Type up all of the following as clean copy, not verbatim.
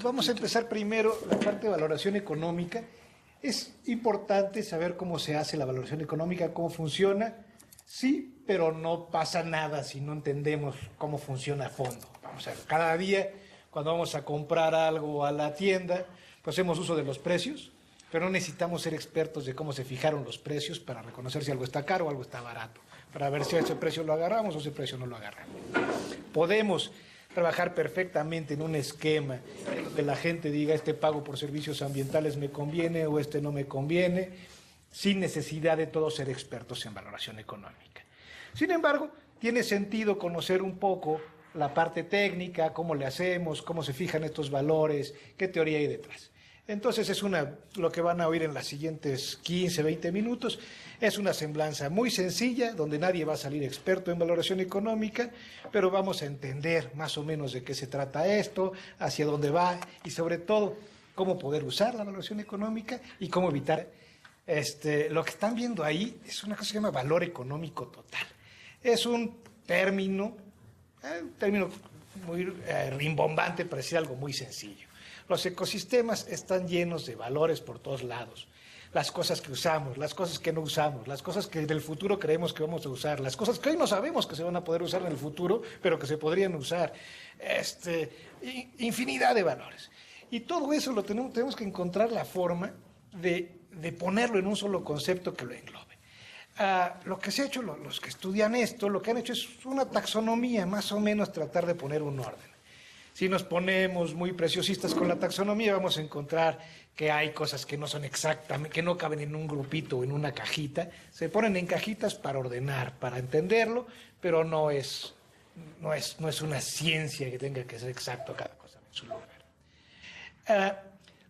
vamos a empezar primero la parte de valoración económica. Es importante saber cómo se hace la valoración económica, cómo funciona. Sí, pero no pasa nada si no entendemos cómo funciona a fondo. Vamos a ver, cada día cuando vamos a comprar algo a la tienda, pues hacemos uso de los precios, pero no necesitamos ser expertos de cómo se fijaron los precios para reconocer si algo está caro o algo está barato, para ver si ese precio lo agarramos o ese precio no lo agarramos. Podemos trabajar perfectamente en un esquema en donde la gente diga este pago por servicios ambientales me conviene o este no me conviene, sin necesidad de todos ser expertos en valoración económica. Sin embargo, tiene sentido conocer un poco la parte técnica, cómo le hacemos, cómo se fijan estos valores, qué teoría hay detrás. Entonces lo que van a oír en los siguientes 15, 20 minutos es una semblanza muy sencilla, donde nadie va a salir experto en valoración económica, pero vamos a entender más o menos de qué se trata esto, hacia dónde va y sobre todo cómo poder usar la valoración económica y cómo evitar. Lo que están viendo ahí es una cosa que se llama valor económico total. Es un término muy rimbombante para decir algo muy sencillo. Los ecosistemas están llenos de valores por todos lados. Las cosas que usamos, las cosas que no usamos, las cosas que del futuro creemos que vamos a usar, las cosas que hoy no sabemos que se van a poder usar en el futuro, pero que se podrían usar. Infinidad de valores. Y todo eso tenemos que encontrar la forma de ponerlo en un solo concepto que lo englobe. Lo que se ha hecho, los que estudian esto, lo que han hecho es una taxonomía, más o menos tratar de poner un orden. Si nos ponemos muy preciosistas con la taxonomía, vamos a encontrar que hay cosas que no son exactamente, que no caben en un grupito o en una cajita. Se ponen en cajitas para ordenar, para entenderlo, pero no es una ciencia que tenga que ser exacto cada cosa en su lugar.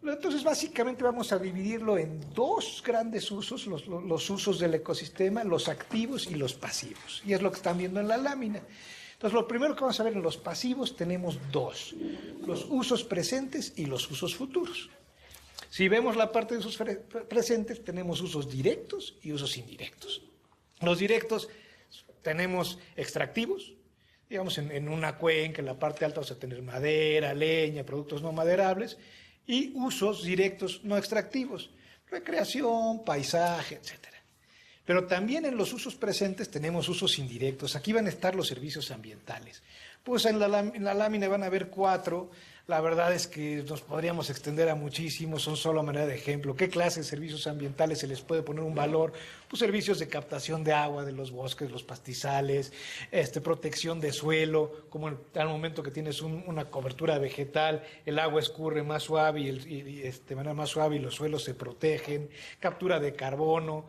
Entonces, básicamente vamos a dividirlo en dos grandes usos, los usos del ecosistema, los activos y los pasivos. Y es lo que están viendo en la lámina. Entonces, lo primero que vamos a ver en los pasivos tenemos dos, los usos presentes y los usos futuros. Si vemos la parte de usos presentes, tenemos usos directos y usos indirectos. Los directos tenemos extractivos, digamos en una cuenca, en la parte alta vamos a tener madera, leña, productos no maderables, y usos directos no extractivos, recreación, paisaje, etcétera. Pero también en los usos presentes tenemos usos indirectos. Aquí van a estar los servicios ambientales. Pues en la lámina van a ver 4. La verdad es que nos podríamos extender a muchísimos, son solo a manera de ejemplo. ¿Qué clase de servicios ambientales se les puede poner un valor? Pues servicios de captación de agua de los bosques, los pastizales, protección de suelo, como al momento que tienes una cobertura vegetal, el agua escurre más suave de manera más suave y los suelos se protegen, captura de carbono,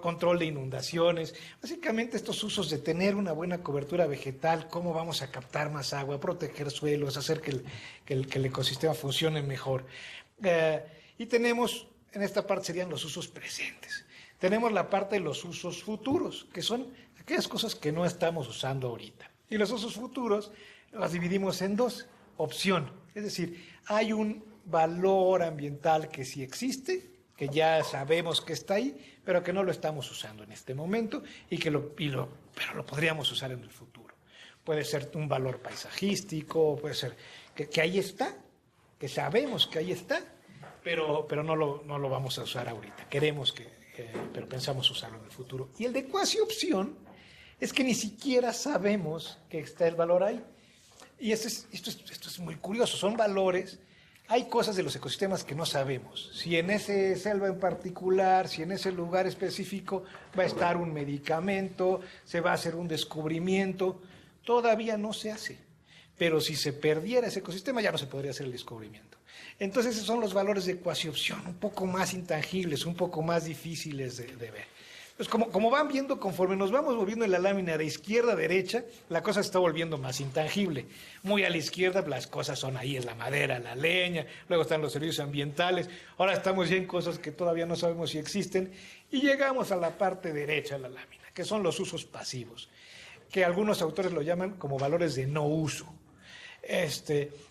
control de inundaciones, básicamente estos usos de tener una buena cobertura vegetal, cómo vamos a captar más agua, proteger suelos, hacer que el ecosistema funcione mejor. Y tenemos, en esta parte serían los usos presentes. Tenemos la parte de los usos futuros, que son aquellas cosas que no estamos usando ahorita. Y los usos futuros los dividimos en dos, opción, es decir, hay un valor ambiental que sí existe, que ya sabemos que está ahí, pero que no lo estamos usando en este momento pero lo podríamos usar en el futuro. Puede ser un valor paisajístico, puede ser que ahí está, que sabemos que ahí está, pero no lo vamos a usar ahorita. Pero pensamos usarlo en el futuro. Y el de cuasi opción es que ni siquiera sabemos que está el valor ahí. Y esto es muy curioso, son valores. Hay cosas de los ecosistemas que no sabemos. Si en ese selva en particular, si en ese lugar específico va a estar un medicamento, se va a hacer un descubrimiento, todavía no se hace. Pero si se perdiera ese ecosistema ya no se podría hacer el descubrimiento. Entonces esos son los valores de cuasi opción, un poco más intangibles, un poco más difíciles de ver. Pues como van viendo, conforme nos vamos moviendo en la lámina de izquierda a derecha, la cosa se está volviendo más intangible. Muy a la izquierda las cosas son ahí, es la madera, la leña, luego están los servicios ambientales, ahora estamos ya en cosas que todavía no sabemos si existen, y llegamos a la parte derecha de la lámina, que son los usos pasivos, que algunos autores lo llaman como valores de no uso.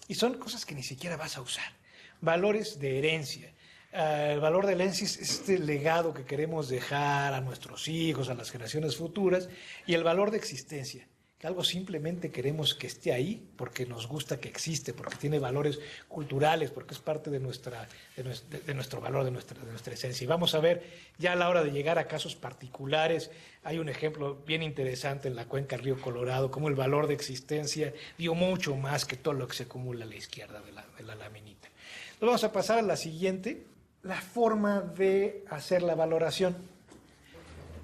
Y son cosas que ni siquiera vas a usar, valores de herencia. El valor de la herencia es este legado que queremos dejar a nuestros hijos, a las generaciones futuras, y el valor de existencia, que algo simplemente queremos que esté ahí porque nos gusta que existe, porque tiene valores culturales, porque es parte de nuestro valor, de nuestra esencia. Y vamos a ver, ya a la hora de llegar a casos particulares, hay un ejemplo bien interesante en la cuenca del río Colorado, cómo el valor de existencia dio mucho más que todo lo que se acumula a la izquierda de la laminita. Entonces vamos a pasar a la siguiente, la forma de hacer la valoración.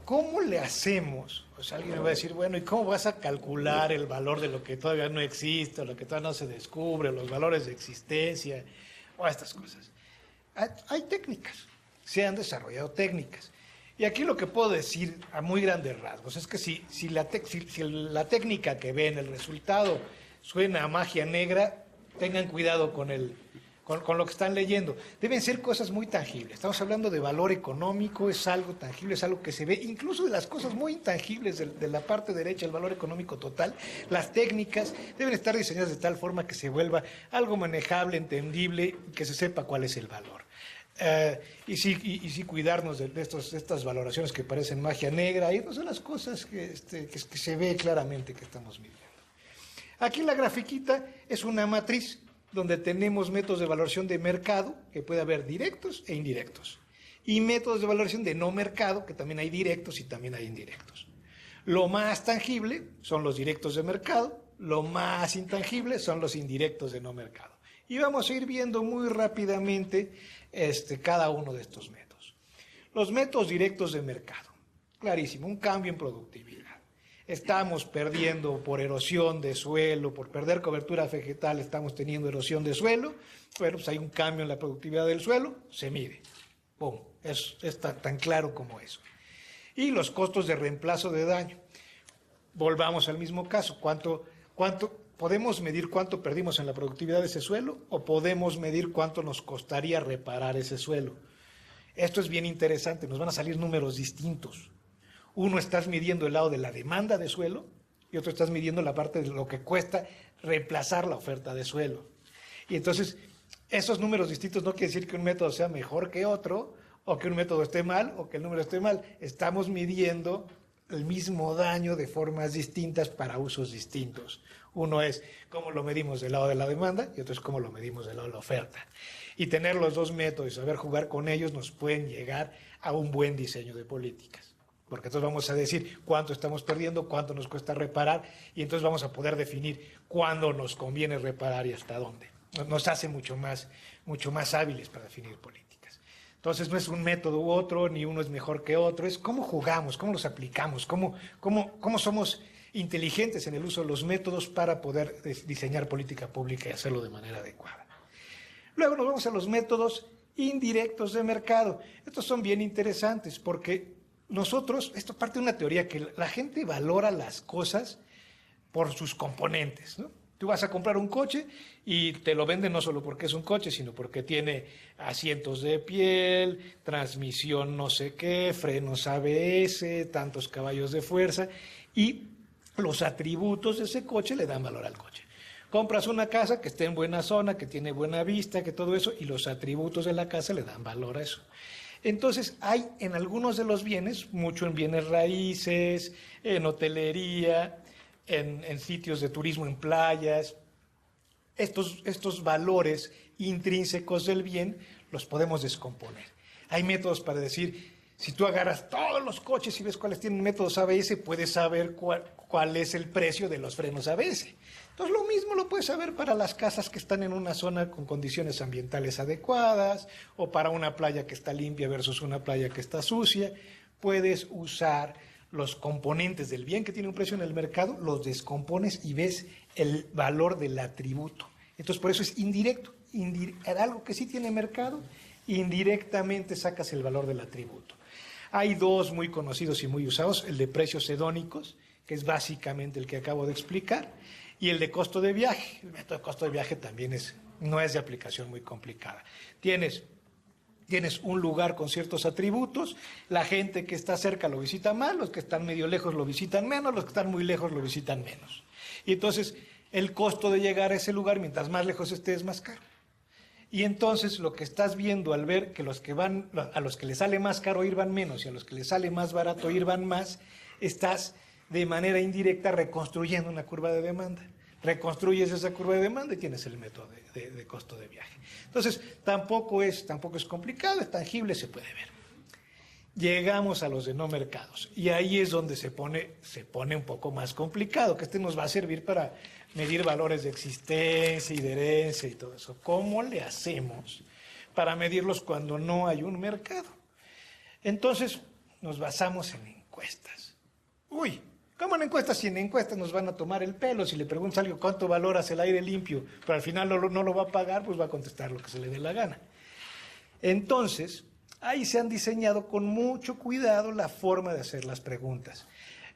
¿Cómo le hacemos? O sea, alguien me va a decir, bueno, ¿y cómo vas a calcular el valor de lo que todavía no existe, o lo que todavía no se descubre, los valores de existencia, o estas cosas? Hay técnicas, se han desarrollado técnicas. Y aquí lo que puedo decir a muy grandes rasgos es que si la técnica que ven, el resultado, suena a magia negra, tengan cuidado con lo que están leyendo. Deben ser cosas muy tangibles. Estamos hablando de valor económico, es algo tangible, es algo que se ve, incluso de las cosas muy intangibles de la parte derecha, el valor económico total. Las técnicas deben estar diseñadas de tal forma que se vuelva algo manejable, entendible, que se sepa cuál es el valor. Y sí cuidarnos de estas valoraciones que parecen magia negra, y son las cosas que se ve claramente que estamos midiendo. Aquí la grafiquita es una matriz donde tenemos métodos de valoración de mercado, que puede haber directos e indirectos, y métodos de valoración de no mercado, que también hay directos y también hay indirectos. Lo más tangible son los directos de mercado, lo más intangible son los indirectos de no mercado. Y vamos a ir viendo muy rápidamente cada uno de estos métodos. Los métodos directos de mercado, clarísimo, un cambio en productividad. Estamos perdiendo por erosión de suelo, por perder cobertura vegetal, estamos teniendo erosión de suelo. Bueno, pues hay un cambio en la productividad del suelo, se mide. ¡Pum! Es tan claro como eso. Y los costos de reemplazo de daño. Volvamos al mismo caso. ¿Podemos medir cuánto perdimos en la productividad de ese suelo o podemos medir cuánto nos costaría reparar ese suelo? Esto es bien interesante, nos van a salir números distintos. Uno estás midiendo el lado de la demanda de suelo y otro estás midiendo la parte de lo que cuesta reemplazar la oferta de suelo. Y entonces, esos números distintos no quiere decir que un método sea mejor que otro, o que un método esté mal, o que el número esté mal. Estamos midiendo el mismo daño de formas distintas para usos distintos. Uno es cómo lo medimos del lado de la demanda y otro es cómo lo medimos del lado de la oferta. Y tener los dos métodos y saber jugar con ellos nos pueden llegar a un buen diseño de políticas. Porque entonces vamos a decir cuánto estamos perdiendo, cuánto nos cuesta reparar, y entonces vamos a poder definir cuándo nos conviene reparar y hasta dónde. Nos hace mucho más hábiles para definir políticas. Entonces no es un método u otro, ni uno es mejor que otro, es cómo jugamos, cómo los aplicamos, cómo somos inteligentes en el uso de los métodos para poder diseñar política pública y hacerlo de manera adecuada. Luego nos vamos a los métodos indirectos de mercado. Estos son bien interesantes porque esto parte de una teoría que la gente valora las cosas por sus componentes, ¿no? Tú vas a comprar un coche y te lo venden no solo porque es un coche, sino porque tiene asientos de piel, transmisión no sé qué, frenos ABS, tantos caballos de fuerza, y los atributos de ese coche le dan valor al coche. Compras una casa que esté en buena zona, que tiene buena vista, que todo eso, y los atributos de la casa le dan valor a eso. Entonces, hay en algunos de los bienes, mucho en bienes raíces, en hotelería, en sitios de turismo en playas, estos valores intrínsecos del bien los podemos descomponer. Hay métodos para decir, si tú agarras todos los coches y ves cuáles tienen métodos ABS, puedes saber cuál es el precio de los frenos ABS. Entonces lo mismo lo puedes saber para las casas que están en una zona con condiciones ambientales adecuadas o para una playa que está limpia versus una playa que está sucia. Puedes usar los componentes del bien que tiene un precio en el mercado, los descompones y ves el valor del atributo. Entonces por eso es indirecto. Algo que sí tiene mercado, indirectamente sacas el valor del atributo. Hay dos muy conocidos y muy usados, el de precios hedónicos, que es básicamente el que acabo de explicar, y el de costo de viaje. El método de costo de viaje también no es de aplicación muy complicada. Tienes un lugar con ciertos atributos, la gente que está cerca lo visita más, los que están medio lejos lo visitan menos, los que están muy lejos lo visitan menos. Y entonces el costo de llegar a ese lugar, mientras más lejos esté, es más caro. Y entonces lo que estás viendo al ver que a los que les sale más caro ir van menos y a los que les sale más barato ir van más, estás de manera indirecta reconstruyendo una curva de demanda. Reconstruyes esa curva de demanda y tienes el método de costo de viaje. Entonces, tampoco es complicado, es tangible, se puede ver. Llegamos a los de no mercados y ahí es donde se pone un poco más complicado, que nos va a servir para medir valores de existencia y de herencia y todo eso. ¿Cómo le hacemos para medirlos cuando no hay un mercado? Entonces, nos basamos en encuestas. Uy, ¿cómo en encuestas? Si en encuestas nos van a tomar el pelo, si le preguntas a alguien cuánto valoras el aire limpio, pero al final no lo va a pagar, pues va a contestar lo que se le dé la gana. Entonces, ahí se han diseñado con mucho cuidado la forma de hacer las preguntas.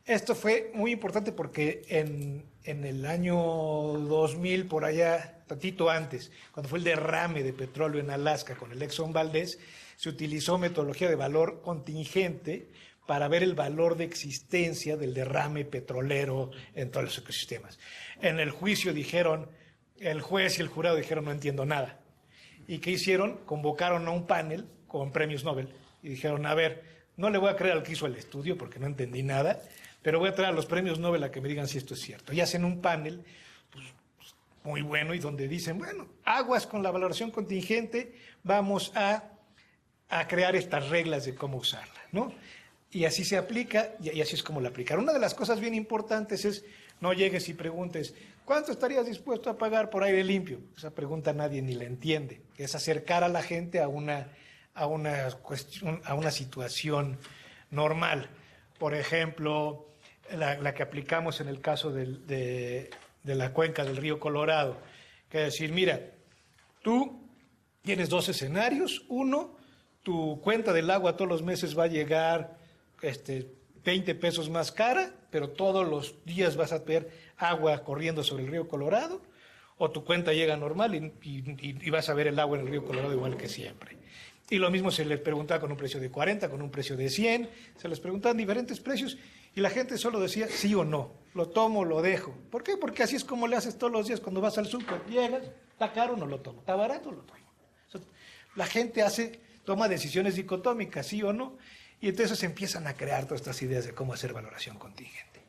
Esto fue muy importante porque en el año 2000, por allá, tantito antes, cuando fue el derrame de petróleo en Alaska con el Exxon Valdez, se utilizó metodología de valor contingente para ver el valor de existencia del derrame petrolero en todos los ecosistemas. En el juicio dijeron, el juez y el jurado dijeron, no entiendo nada. ¿Y qué hicieron? Convocaron a un panel con premios Nobel y dijeron, a ver, no le voy a creer al que hizo el estudio porque no entendí nada, pero voy a traer a los premios Nobel a que me digan si esto es cierto. Y hacen un panel pues, muy bueno y donde dicen, bueno, aguas con la valoración contingente, vamos a crear estas reglas de cómo usarla, ¿no? Y así se aplica y así es como la aplicar. Una de las cosas bien importantes es no llegues y preguntes, ¿cuánto estarías dispuesto a pagar por aire limpio? Esa pregunta nadie ni la entiende. Es acercar a la gente a una situación normal. Por ejemplo, la que aplicamos en el caso de la cuenca del río Colorado, que es decir, mira, tú tienes 2 escenarios. Uno, tu cuenta del agua todos los meses va a llegar 20 pesos más cara, pero todos los días vas a ver agua corriendo sobre el río Colorado, o tu cuenta llega normal y vas a ver el agua en el río Colorado igual que siempre. Y lo mismo se les preguntaba con un precio de 40, con un precio de 100, se les preguntaban diferentes precios y la gente solo decía sí o no, lo tomo, lo dejo. ¿Por qué? Porque así es como le haces todos los días cuando vas al súper, llegas, está caro, no lo tomo, está barato, lo tomo. O sea, la gente toma decisiones dicotómicas, sí o no, y entonces empiezan a crear todas estas ideas de cómo hacer valoración contingente.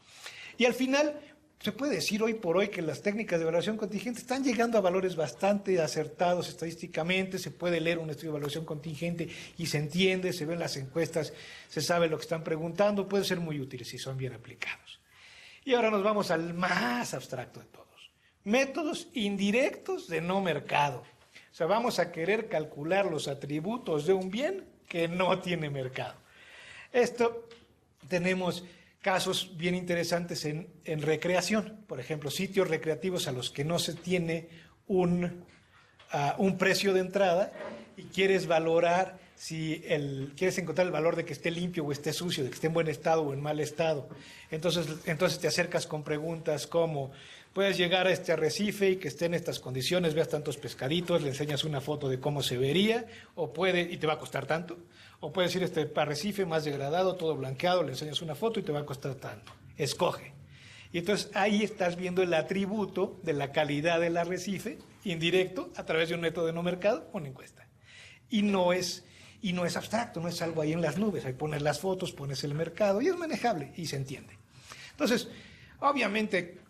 Y al final, se puede decir hoy por hoy que las técnicas de evaluación contingente están llegando a valores bastante acertados estadísticamente, se puede leer un estudio de evaluación contingente y se entiende, se ven las encuestas, se sabe lo que están preguntando, pueden ser muy útiles si son bien aplicados. Y ahora nos vamos al más abstracto de todos, métodos indirectos de no mercado. O sea, vamos a querer calcular los atributos de un bien que no tiene mercado. Esto tenemos casos bien interesantes en recreación, por ejemplo, sitios recreativos a los que no se tiene un precio de entrada y quieres valorar quieres encontrar el valor de que esté limpio o esté sucio, de que esté en buen estado o en mal estado. Entonces te acercas con preguntas como, puedes llegar a este arrecife y que esté en estas condiciones, veas tantos pescaditos, le enseñas una foto de cómo se vería, y te va a costar tanto. O puedes ir a este arrecife más degradado, todo blanqueado, le enseñas una foto y te va a costar tanto. Escoge. Y entonces ahí estás viendo el atributo de la calidad del arrecife, indirecto, a través de un método de no mercado o una encuesta. Y no es abstracto, no es algo ahí en las nubes. Ahí pones las fotos, pones el mercado y es manejable y se entiende. Entonces, obviamente,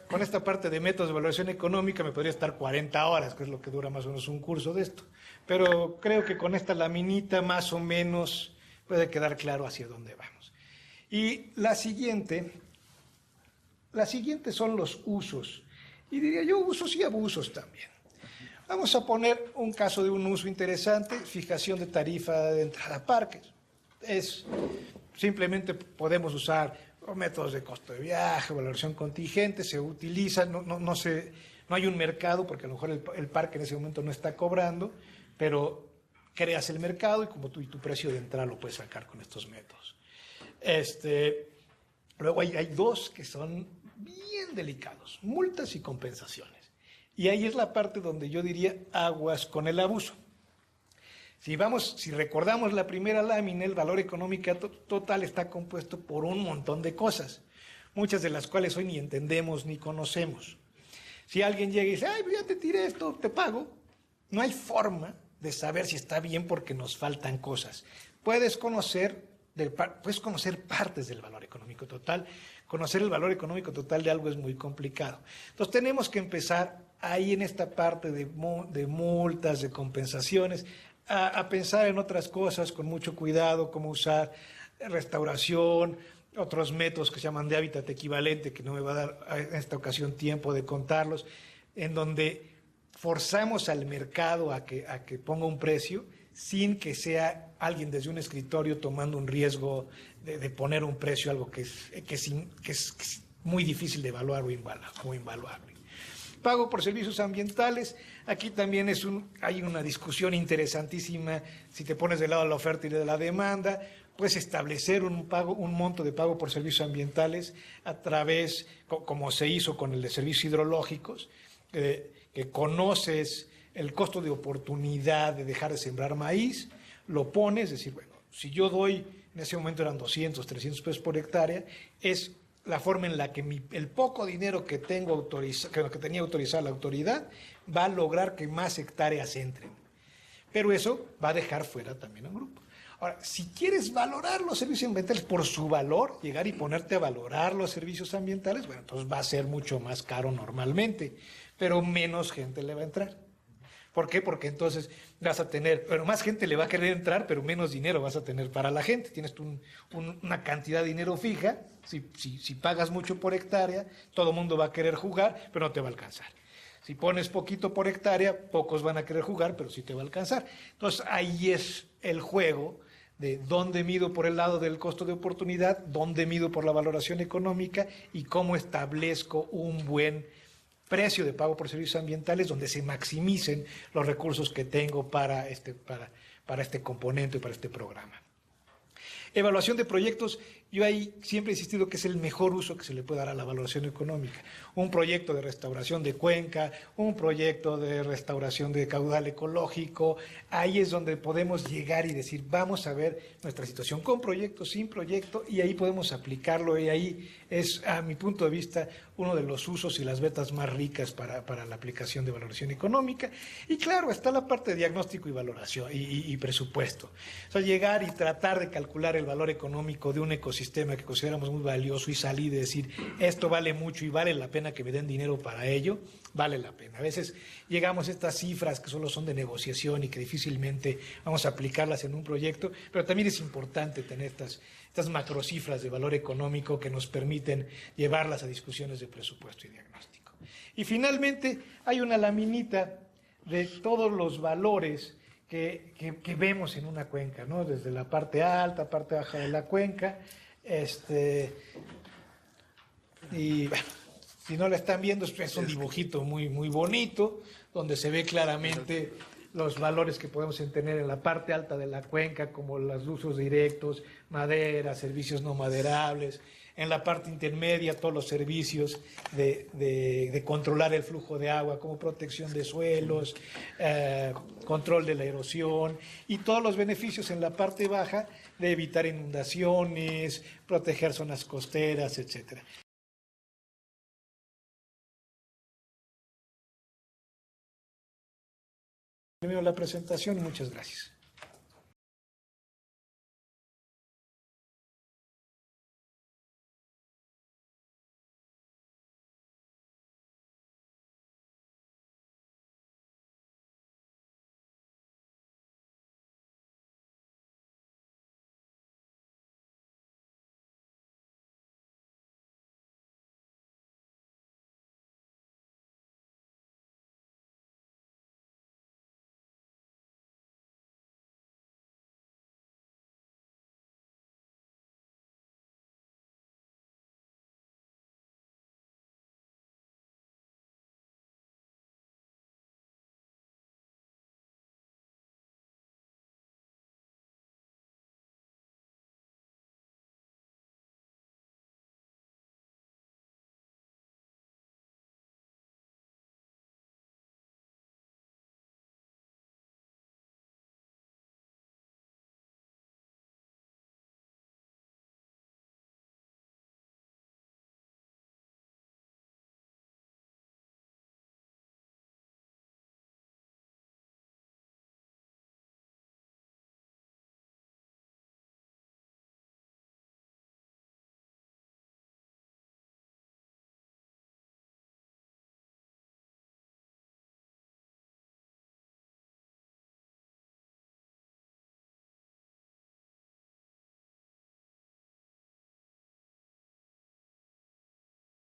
con esta parte de métodos de evaluación económica me podría estar 40 horas, que es lo que dura más o menos un curso de esto. Pero creo que con esta laminita más o menos puede quedar claro hacia dónde vamos. Y la siguiente son los usos. Y diría yo usos y abusos también. Vamos a poner un caso de un uso interesante, fijación de tarifa de entrada a parques. Simplemente podemos usar métodos de costo de viaje, valoración contingente, se utilizan, no hay un mercado porque a lo mejor el parque en ese momento no está cobrando, pero creas el mercado y como tu precio de entrada lo puedes sacar con estos métodos. Luego hay 2 que son bien delicados, multas y compensaciones. Y ahí es la parte donde yo diría aguas con el abuso. Si recordamos la primera lámina, el valor económico total está compuesto por un montón de cosas, muchas de las cuales hoy ni entendemos ni conocemos. Si alguien llega y dice, ay, ya te tiré esto, te pago, no hay forma de saber si está bien porque nos faltan cosas. Puedes conocer puedes conocer partes del valor económico total. Conocer el valor económico total de algo es muy complicado. Entonces tenemos que empezar ahí en esta parte de multas, de compensaciones, a pensar en otras cosas con mucho cuidado, cómo usar restauración, otros métodos que se llaman de hábitat equivalente, que no me va a dar en esta ocasión tiempo de contarlos, en donde forzamos al mercado a que ponga un precio sin que sea alguien desde un escritorio tomando un riesgo de poner un precio, algo que es muy difícil de evaluar o invaluable. Pago por servicios ambientales, aquí también hay una discusión interesantísima, si te pones del lado de la oferta y de la demanda, puedes establecer un monto de pago por servicios ambientales a través, como se hizo con el de servicios hidrológicos, que conoces el costo de oportunidad de dejar de sembrar maíz, lo pones, es decir, bueno, si yo doy, en ese momento eran 200, 300 pesos por hectárea, es la forma en la que el poco dinero que tenía autorizada la autoridad va a lograr que más hectáreas entren. Pero eso va a dejar fuera también a un grupo. Ahora, si quieres valorar los servicios ambientales por su valor, llegar y ponerte a valorar los servicios ambientales, bueno, entonces va a ser mucho más caro normalmente, pero menos gente le va a entrar. ¿Por qué? Porque entonces vas a tener, bueno, más gente le va a querer entrar, pero menos dinero vas a tener para la gente. Tienes una cantidad de dinero fija, si pagas mucho por hectárea, todo el mundo va a querer jugar, pero no te va a alcanzar. Si pones poquito por hectárea, pocos van a querer jugar, pero sí te va a alcanzar. Entonces ahí es el juego de dónde mido por el lado del costo de oportunidad, dónde mido por la valoración económica y cómo establezco un buen precio de pago por servicios ambientales donde se maximicen los recursos que tengo para este componente y para este programa. Evaluación de proyectos, yo ahí siempre he insistido que es el mejor uso que se le puede dar a la valoración económica. Un proyecto de restauración de cuenca, un proyecto de restauración de caudal ecológico, ahí es donde podemos llegar y decir, vamos a ver nuestra situación con proyecto, sin proyecto, y ahí podemos aplicarlo, y ahí es, a mi punto de vista, uno de los usos y las vetas más ricas para la aplicación de valoración económica. Y claro, está la parte de diagnóstico y valoración y presupuesto. O sea, llegar y tratar de calcular el valor económico de un ecosistema que consideramos muy valioso y salir de decir, esto vale mucho y vale la pena que me den dinero para ello, vale la pena. A veces llegamos a estas cifras que solo son de negociación y que difícilmente vamos a aplicarlas en un proyecto, pero también es importante tener estas macrocifras de valor económico que nos permiten llevarlas a discusiones de presupuesto y diagnóstico. Y finalmente hay una laminita de todos los valores que vemos en una cuenca, ¿no? Desde la parte alta, parte baja de la cuenca. Y bueno, si no la están viendo, es un dibujito muy, muy bonito, donde se ve claramente los valores que podemos tener en la parte alta de la cuenca, como los usos directos, madera, servicios no maderables. En la parte intermedia, todos los servicios de controlar el flujo de agua, como protección de suelos, control de la erosión, y todos los beneficios en la parte baja de evitar inundaciones, proteger zonas costeras, etcétera. Termino la presentación y muchas gracias.